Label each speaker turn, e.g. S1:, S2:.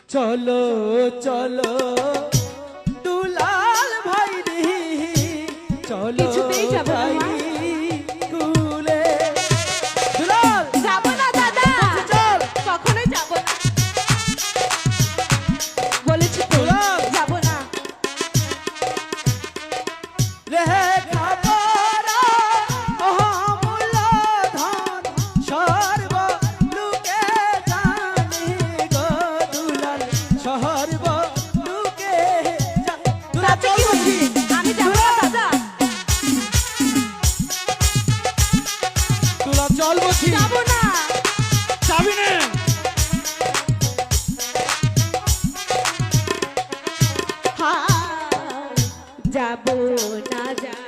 S1: চলো চলো দুলাল ভাই রে, চলো
S2: কিছুতেই যাব না মা।
S1: কুলে দুলাল
S2: যাব না দাদা,
S1: চল
S2: কখনোই যাব না, বলেছি তো
S1: দুলাল
S2: যাব না।
S1: রে খবর অমূল্য ধন সর্ব লোকে জানে গো দুলাল, সর্ব লোকে দুলাল
S2: তাতে কি হয়েছে? আমি যাব না দাদা,
S1: দুলাল চল বলছি,
S2: যাব না।
S1: যাবি না
S2: হ্যাঁ, যাব না, যাব